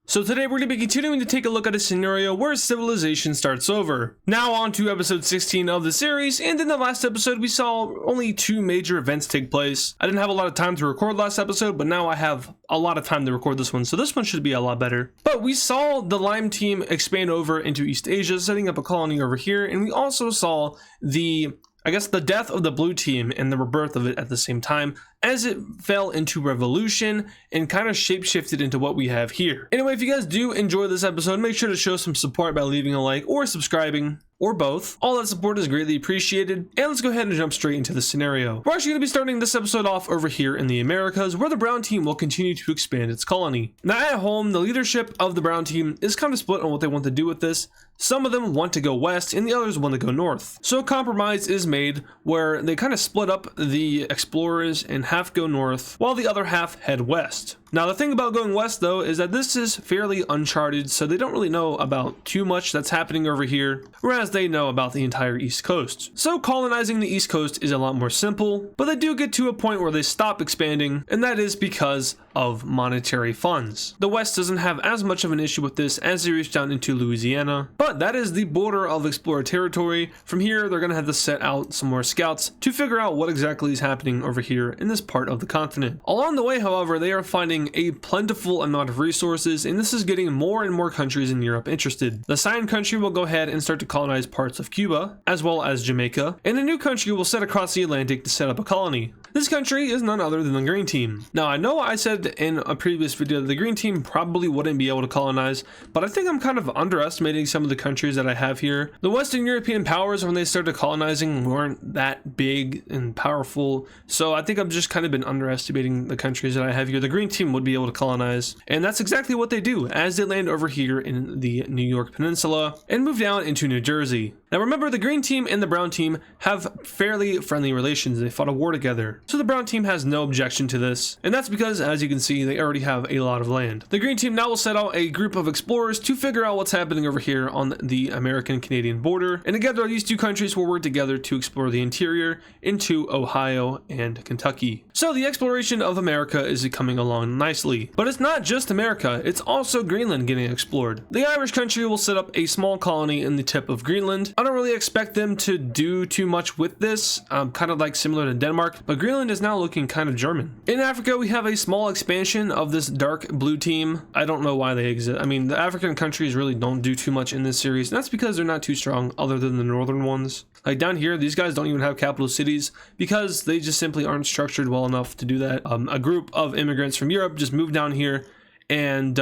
So today we're going to be continuing to take a look at a scenario where civilization starts over. Now on to episode 16 of the series, and in the last episode we saw only two major events take place. I didn't have a lot of time to record last episode, but now I have a lot of time to record this one, so this one should be a lot better. But we saw the Lime team expand over into East Asia, setting up a colony over here, and we also saw the death of the Blue team and the rebirth of it at the same time, as it fell into revolution and kind of shape-shifted into what we have here. Anyway, if you guys do enjoy this episode, make sure to show some support by leaving a like or subscribing, or both. All that support is greatly appreciated. And let's go ahead and jump straight into the scenario. We're actually going to be starting this episode off over here in the Americas, where the Brown team will continue to expand its colony. Now at home, the leadership of the Brown team is kind of split on what they want to do with this. Some of them want to go west and the others want to go north. So a compromise is made where they kind of split up the explorers and half go north while the other half head west. Now the thing about going west though is that this is fairly uncharted, so they don't really know about too much that's happening over here, whereas they know about the entire East Coast. So colonizing the East Coast is a lot more simple, but they do get to a point where they stop expanding, and that is because of monetary funds. The West doesn't have as much of an issue with this as they reach down into Louisiana, but that is the border of explorer territory. From here, they're going to have to set out some more scouts to figure out what exactly is happening over here in this part of the continent. Along the way, however, they are finding a plentiful amount of resources, and this is getting more and more countries in Europe interested. The Cyan country will go ahead and start to colonize parts of Cuba, as well as Jamaica, and a new country will set across the Atlantic to set up a colony. This country is none other than the Green team. Now, I know I said in a previous video that the Green team probably wouldn't be able to colonize, but I think I'm kind of underestimating some of the countries that I have here. The Western European powers, when they started colonizing, weren't that big and powerful, so I think I've just kind of been underestimating the countries that I have here. The Green team would be able to colonize, and that's exactly what they do as they land over here in the New York Peninsula and move down into New Jersey. Now remember, the Green team and the Brown team have fairly friendly relations. They fought a war together, so the Brown team has no objection to this, and that's because, as you can see, they already have a lot of land. The Green team now will set out a group of explorers to figure out what's happening over here on the American-Canadian border, and together these two countries will work together to explore the interior into Ohio and Kentucky. So the exploration of America is coming along nicely, but it's not just America, it's also Greenland getting explored. The Irish country will set up a small colony in the tip of Greenland. I don't really expect them to do too much with this, kind of like similar to Denmark, but Greenland is now looking kind of German. In Africa, we have a small expansion of this dark blue team. I don't know why they exist. I mean, the African countries really don't do too much in this series, and that's because they're not too strong other than the northern ones. Like down here, these guys don't even have capital cities because they just simply aren't structured well enough to do that. A group of immigrants from Europe just moved down here, and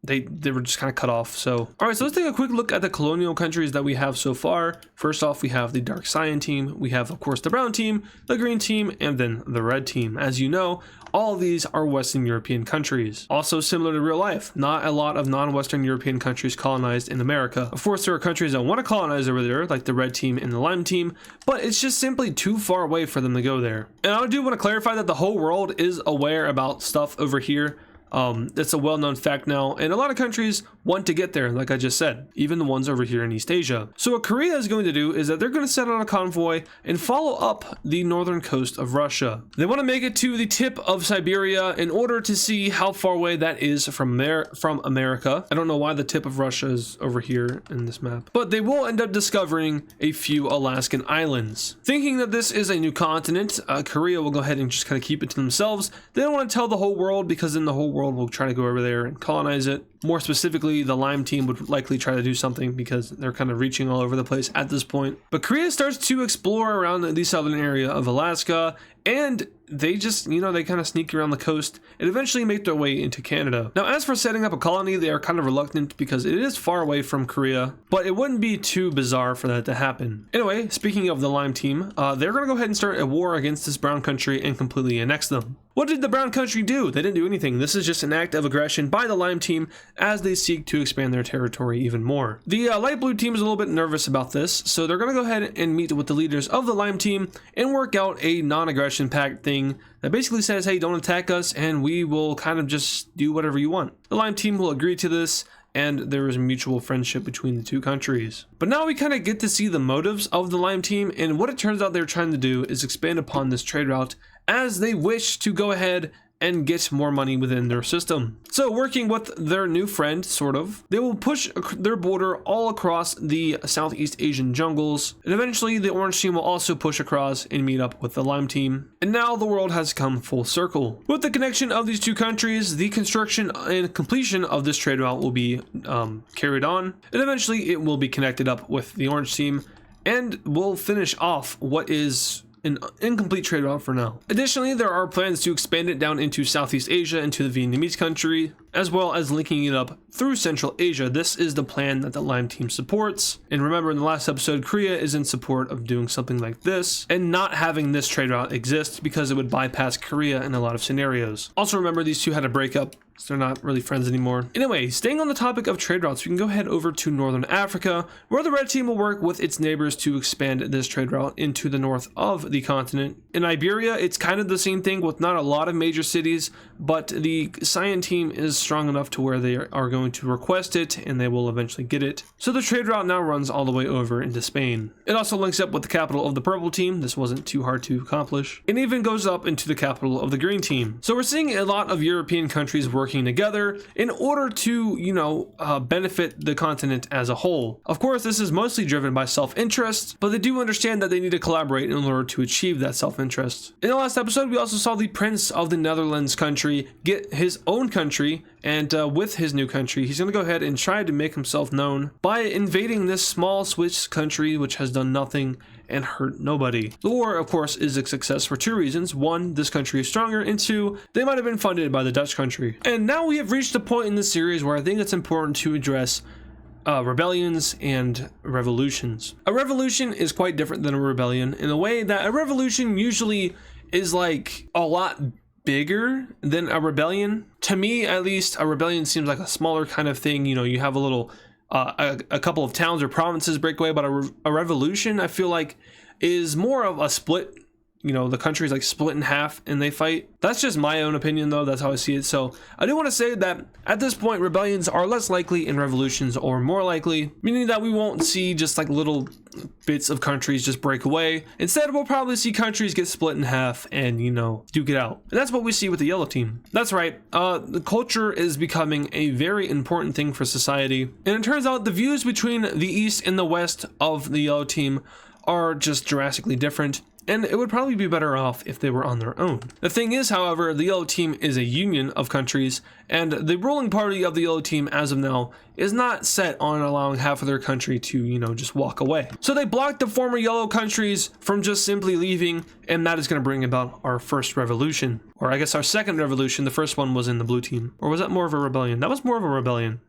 they were just kind of cut off. So all right, so let's take a quick look at the colonial countries that we have so far. First off, we have the dark cyan team, we have of course the brown team, the green team, and then the red team. As you know, all of these are Western European countries. Also similar to real life, not a lot of non-Western European countries colonized in America. Of course, there are countries that want to colonize over there, like the red team and the lime team, but it's just simply too far away for them to go there. And I do want to clarify that the whole world is aware about stuff over here. It's a well-known fact now, and a lot of countries want to get there, like I just said, even the ones over here in East Asia. So what Korea is going to do is that they're going to set on a convoy and follow up the northern coast of Russia. They want to make it to the tip of Siberia in order to see how far away that is from America. I don't know why the tip of Russia is over here in this map, but they will end up discovering a few Alaskan islands. Thinking that this is a new continent, Korea will go ahead and just kind of keep it to themselves. They don't want to tell the whole world, because then the whole world will try to go over there and colonize it. More specifically, the Lime team would likely try to do something because they're kind of reaching all over the place at this point. But Korea starts to explore around the southern area of Alaska, and they just, they kind of sneak around the coast and eventually make their way into Canada. Now, as for setting up a colony, they are kind of reluctant because it is far away from Korea, but it wouldn't be too bizarre for that to happen. Anyway, speaking of the Lime team, they're going to go ahead and start a war against this brown country and completely annex them. What did the brown country do? They didn't do anything. This is just an act of aggression by the Lime team as they seek to expand their territory even more. The light blue team is a little bit nervous about this, so they're going to go ahead and meet with the leaders of the Lime team and work out a non-aggression pact thing that basically says, hey, don't attack us and we will kind of just do whatever you want. The Lime team will agree to this, and there is mutual friendship between the two countries. But now we kind of get to see the motives of the Lime team, and what it turns out they're trying to do is expand upon this trade route as they wish to go ahead and get more money within their system. So working with their new friend, sort of, they will push their border all across the Southeast Asian jungles, and eventually the orange team will also push across and meet up with the lime team. And now the world has come full circle. With the connection of these two countries, the construction and completion of this trade route will be carried on, and eventually it will be connected up with the orange team, and will finish off what is an incomplete trade route for now. Additionally, there are plans to expand it down into Southeast Asia, into the Vietnamese country, as well as linking it up through Central Asia. This is the plan that the lime team supports. And remember, in the last episode, Korea is in support of doing something like this and not having this trade route exist because it would bypass Korea in a lot of scenarios. Also remember, these two had a breakup, so they're not really friends anymore. Anyway, staying on the topic of trade routes, we can go ahead over to Northern Africa, where the red team will work with its neighbors to expand this trade route into the north of the continent. In Iberia, it's kind of the same thing with not a lot of major cities, but the cyan team is strong enough to where they are going to request it, and they will eventually get it. So the trade route now runs all the way over into Spain. It also links up with the capital of the purple team. This wasn't too hard to accomplish. It even goes up into the capital of the green team. So we're seeing a lot of European countries working together in order to, benefit the continent as a whole. Of course, this is mostly driven by self-interest, but they do understand that they need to collaborate in order to achieve that self-interest. In the last episode, we also saw the Prince of the Netherlands country get his own country, and with his new country, he's going to go ahead and try to make himself known by invading this small Swiss country, which has done nothing and hurt nobody. The war, of course, is a success for two reasons. One, this country is stronger, and two, they might have been funded by the Dutch country. And now we have reached a point in the series where I think it's important to address rebellions and revolutions. A revolution is quite different than a rebellion in a way that a revolution usually is like a lot bigger than a rebellion. To me, at least, a rebellion seems like a smaller kind of thing. You know, you have a little a couple of towns or provinces break away, but a revolution, I feel like, is more of a split. You know, the country's like split in half and they fight. That's just my own opinion, though. That's how I see it. So I do want to say that at this point, rebellions are less likely and revolutions are more likely, meaning that we won't see just like little bits of countries just break away. Instead, we'll probably see countries get split in half and, duke it out. And that's what we see with the yellow team. That's right. The culture is becoming a very important thing for society. And it turns out the views between the east and the west of the yellow team are just drastically different. And it would probably be better off if they were on their own. The thing is, however, the yellow team is a union of countries, and the ruling party of the yellow team as of now is not set on allowing half of their country to, just walk away. So they blocked the former yellow countries from just simply leaving, and that is going to bring about our first revolution. Or I guess our second revolution. The first one was in the blue team. Or was that more of a rebellion? That was more of a rebellion.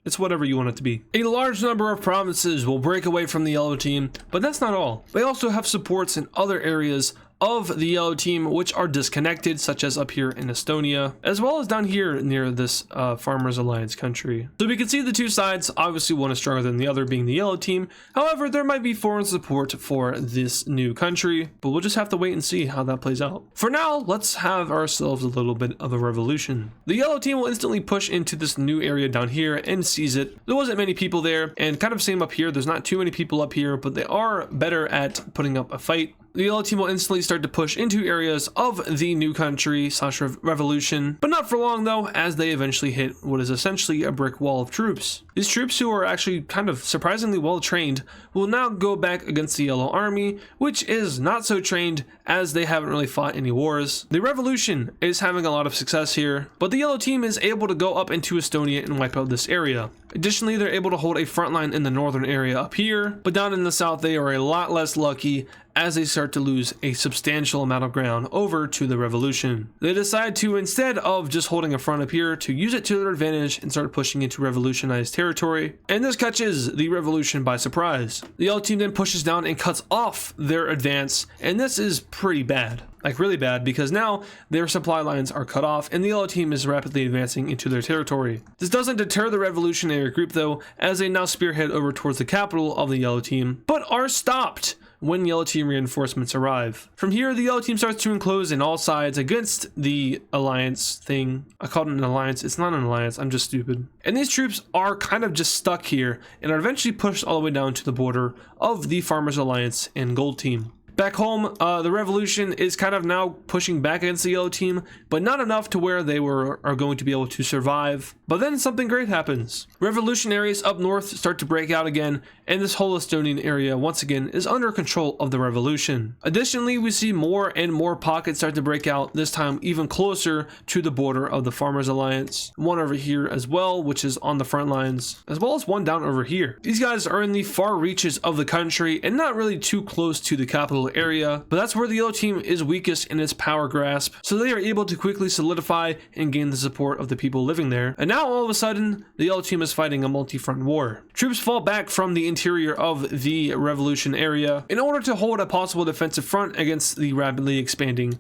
It's whatever you want it to be. A large number of provinces will break away from the yellow team, but that's not all. They also have supports in other areas of the yellow team which are disconnected, such as up here in Estonia, as well as down here near this Farmers Alliance country. So we can see the two sides. Obviously one is stronger than the other, being the yellow team. However, there might be foreign support for this new country, but we'll just have to wait and see how that plays out. For now, let's have ourselves a little bit of a revolution. The yellow team will instantly push into this new area down here and seize it. There wasn't many people there, and kind of same up here. There's not too many people up here, but they are better at putting up a fight. The yellow team will instantly start to push into areas of the new country / revolution, but not for long though, as they eventually hit what is essentially a brick wall of troops. These troops, who are actually kind of surprisingly well trained, will now go back against the yellow army, which is not so trained as they haven't really fought any wars. The revolution is having a lot of success here, but the yellow team is able to go up into Estonia and wipe out this area. Additionally, they're able to hold a front line in the northern area up here, but down in the south they are a lot less lucky as they start to lose a substantial amount of ground over to the revolution. They decide to, instead of just holding a front up here, to use it to their advantage and start pushing into revolutionized territory, and this catches the revolution by surprise. The yellow team then pushes down and cuts off their advance, and this is pretty bad. Like really bad, because now their supply lines are cut off and the yellow team is rapidly advancing into their territory. This doesn't deter the revolutionary group though, as they now spearhead over towards the capital of the yellow team, but are stopped when yellow team reinforcements arrive. From here, the yellow team starts to enclose in all sides against the alliance thing. I called it an alliance. It's not an alliance. I'm just stupid. And these troops are kind of just stuck here and are eventually pushed all the way down to the border of the Farmers Alliance and Gold team. Back home, the revolution is kind of now pushing back against the yellow team, but not enough to where they are going to be able to survive. But then something great happens. Revolutionaries up north start to break out again, and this whole Estonian area once again is under control of the revolution. Additionally, we see more and more pockets start to break out, this time even closer to the border of the Farmers Alliance. One over here as well, which is on the front lines, as well as one down over here. These guys are in the far reaches of the country and not really too close to the capital area, but that's where the yellow team is weakest in its power grasp, so they are able to quickly solidify and gain the support of the people living there. And now all of a sudden, the yellow team is fighting a multi-front war. Troops fall back from the interior of the revolution area in order to hold a possible defensive front against the rapidly expanding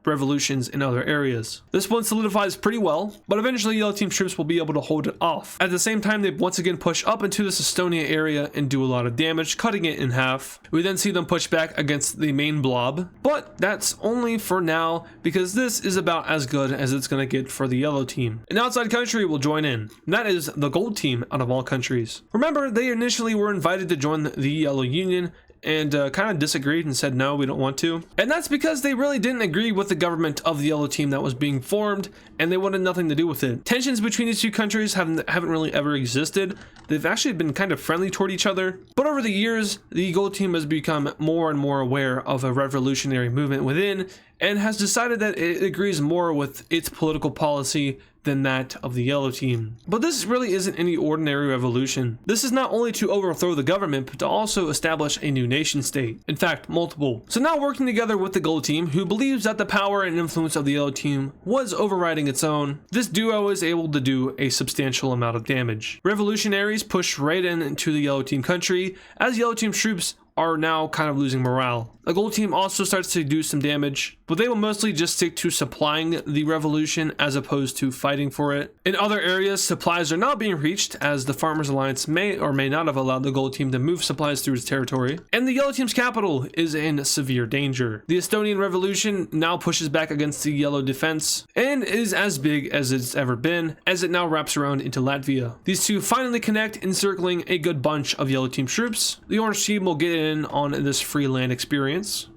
revolutions in other areas. This one solidifies pretty well, but eventually yellow team troops will be able to hold it off. At the same time, they once again push up into this Estonia area and do a lot of damage, cutting it in half. We then see them push back against the main blob, but that's only for now because this is about as good as it's going to get for the yellow team. An outside country will join in, and that is the gold team out of all countries. Remember, they initially were invited to join the Yellow Union and kind of disagreed and said no, we don't want to. And that's because they really didn't agree with the government of the yellow team that was being formed, and they wanted nothing to do with it. Tensions between these two countries haven't really ever existed. They've actually been kind of friendly toward each other, but over the years the gold team has become more and more aware of a revolutionary movement within and has decided that it agrees more with its political policy than that of the yellow team. But this really isn't any ordinary revolution. This is not only to overthrow the government, but to also establish a new nation state. In fact, multiple. So now working together with the gold team, who believes that the power and influence of the yellow team was overriding its own, this duo is able to do a substantial amount of damage. Revolutionaries push right into the yellow team country as yellow team troops are now kind of losing morale. The gold team also starts to do some damage, but they will mostly just stick to supplying the revolution as opposed to fighting for it. In other areas, supplies are not being reached as the Farmers Alliance may or may not have allowed the gold team to move supplies through its territory, and the yellow team's capital is in severe danger. The Estonian revolution now pushes back against the yellow defense and is as big as it's ever been as it now wraps around into Latvia. These two finally connect, encircling a good bunch of yellow team troops. The orange team will get in on this free land experience,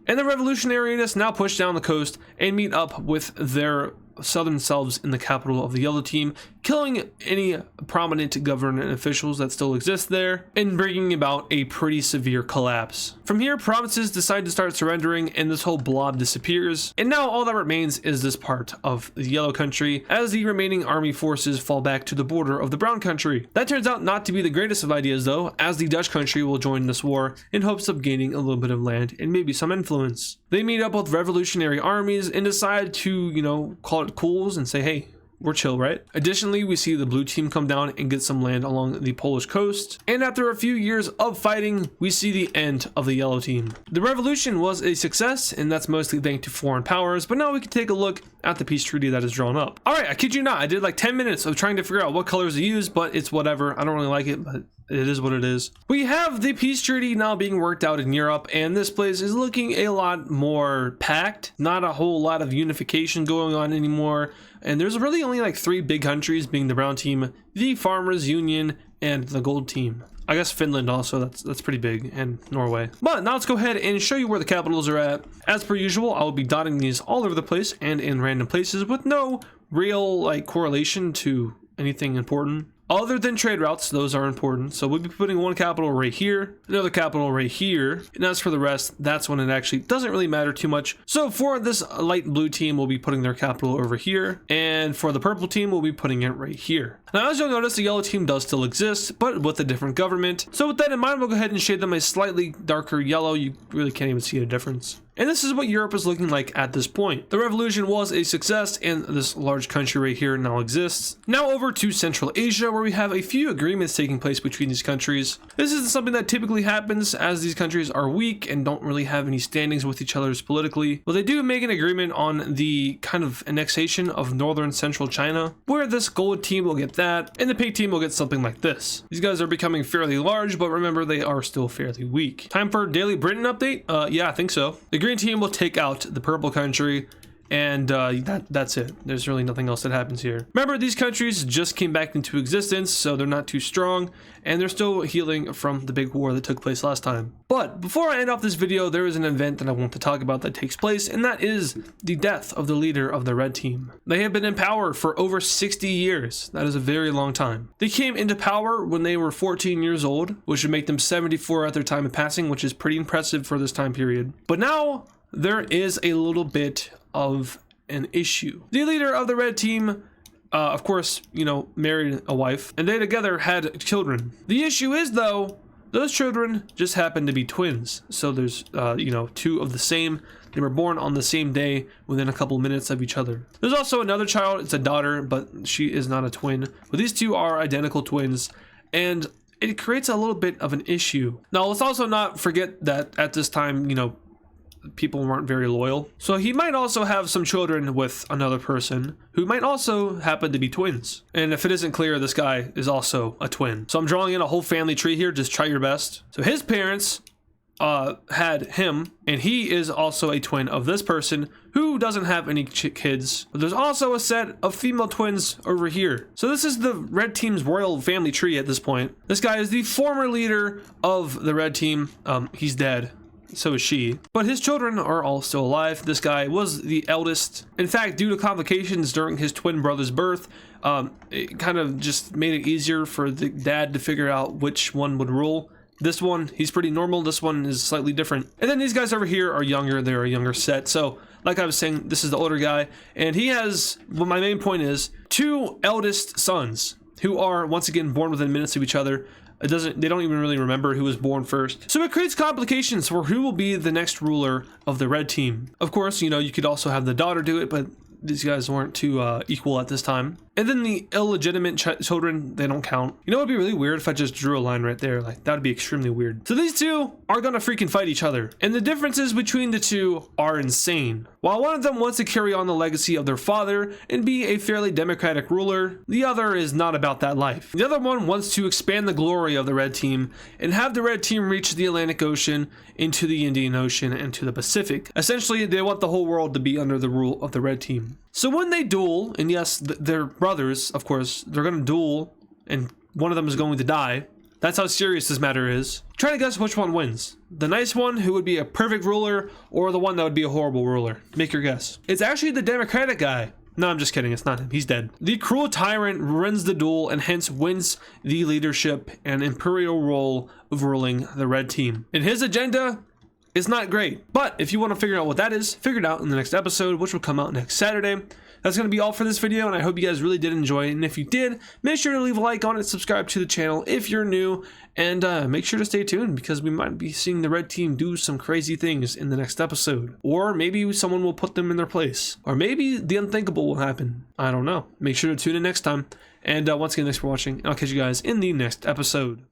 and the revolutionaries now push down the coast and meet up with their southern selves in the capital of the yellow team, killing any prominent government officials that still exist there and bringing about a pretty severe collapse. From here, provinces decide to start surrendering and this whole blob disappears, and now all that remains is this part of the yellow country as the remaining army forces fall back to the border of the brown country. That turns out not to be the greatest of ideas though, as the Dutch country will join this war in hopes of gaining a little bit of land and maybe some influence. They meet up with revolutionary armies and decide to, call it cools and say, hey, we're chill, right? Additionally, we see the blue team come down and get some land along the Polish coast. And after a few years of fighting, we see the end of the yellow team. The revolution was a success, and that's mostly thanks to foreign powers, but now we can take a look at the peace treaty that is drawn up. All right, I kid you not, I did like 10 minutes of trying to figure out what colors to use, but it's whatever. I don't really like it, but it is what it is. We have the peace treaty now being worked out in Europe, and this place is looking a lot more packed. Not a whole lot of unification going on anymore. And there's really only like 3 big countries, being the brown team, the Farmers Union, and the gold team. I guess Finland also, that's pretty big, and Norway. But now let's go ahead and show you where the capitals are at. As per usual, I will be dotting these all over the place and in random places with no real correlation to anything important. Other than trade routes, those are important. So we'll be putting one capital right here, another capital right here. And as for the rest, that's when it actually doesn't really matter too much. So for this light blue team, we'll be putting their capital over here. And for the purple team, we'll be putting it right here. Now, as you'll notice, the yellow team does still exist, but with a different government. So with that in mind, we'll go ahead and shade them a slightly darker yellow. You really can't even see a difference. And this is what Europe is looking like at this point. The revolution was a success, and this large country right here now exists. Now over to Central Asia, where we have a few agreements taking place between these countries. This isn't something that typically happens, as these countries are weak and don't really have any standings with each other politically. But they do make an agreement on the kind of annexation of northern central China, where this gold team will get that, and the pink team will get something like this. These guys are becoming fairly large, but remember, they are still fairly weak. Time for Daily Britain update? Yeah, I think so. The green team will take out the purple country, And that's it. There's really nothing else that happens here. Remember, these countries just came back into existence, so they're not too strong, and they're still healing from the big war that took place last time. But before I end off this video, there is an event that I want to talk about that takes place, and that is the death of the leader of the red team. They have been in power for over 60 years. That is a very long time. They came into power when they were 14 years old, which would make them 74 at their time of passing, which is pretty impressive for this time period. But now there is a little bit of an issue. The leader of the red team, of course, married a wife, and they together had children. The issue is, though, those children just happen to be twins. So there's, two of the same. They were born on the same day within a couple minutes of each other. There's also another child. It's a daughter, but she is not a twin. But these two are identical twins, and it creates a little bit of an issue. Now, let's also not forget that at this time, people weren't very loyal. So he might also have some children with another person who might also happen to be twins. And if it isn't clear, this guy is also a twin. So I'm drawing in a whole family tree here. Just try your best. So his parents had him, and he is also a twin of this person who doesn't have any kids. But there's also a set of female twins over here. So this is the red team's royal family tree at this point. This guy is the former leader of the red team. He's dead. So is she. But his children are all still alive. This guy was the eldest. In fact, due to complications during his twin brother's birth, it kind of just made it easier for the dad to figure out which one would rule. This one, he's pretty normal. This one is slightly different. And then these guys over here are younger. They're a younger set. So like I was saying, this is the older guy. And he has, well, my main point is, two eldest sons who are, once again, born within minutes of each other. They don't even really remember who was born first. So it creates complications for who will be the next ruler of the red team. Of course, you could also have the daughter do it, but these guys weren't too equal at this time. And then the illegitimate children, they don't count. It would be really weird if I just drew a line right there. Like, that would be extremely weird. So these two are gonna freaking fight each other. And the differences between the two are insane. While one of them wants to carry on the legacy of their father and be a fairly democratic ruler, the other is not about that life. The other one wants to expand the glory of the red team and have the red team reach the Atlantic Ocean, into the Indian Ocean, and to the Pacific. Essentially, they want the whole world to be under the rule of the red team. So when they duel, and yes, they're brothers, of course, they're going to duel, and one of them is going to die. That's how serious this matter is. Try to guess which one wins. The nice one, who would be a perfect ruler, or the one that would be a horrible ruler. Make your guess. It's actually the Democratic guy. No, I'm just kidding. It's not him. He's dead. The cruel tyrant wins the duel and hence wins the leadership and imperial role of ruling the red team. And his agenda is not great. But if you want to figure out what that is, figure it out in the next episode, which will come out next Saturday. That's going to be all for this video, and I hope you guys really did enjoy it. And if you did, make sure to leave a like on it, subscribe to the channel if you're new, and make sure to stay tuned because we might be seeing the red team do some crazy things in the next episode. Or maybe someone will put them in their place. Or maybe the unthinkable will happen. I don't know. Make sure to tune in next time. And once again, thanks for watching, and I'll catch you guys in the next episode.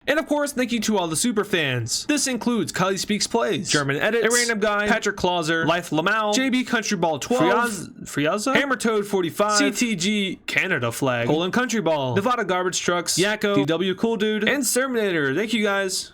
And of course, thank you to all the super fans. This includes Kylie Speaks Plays, German Edits, A Random Guy, Patrick Clauser, Life Lamau, JB Countryball 12, Friaza, Hammertoad 45, CTG Canada Flag, Colon Country Ball, Nevada Garbage Trucks, Yakko, DW Cool Dude, and Serminator. Thank you guys.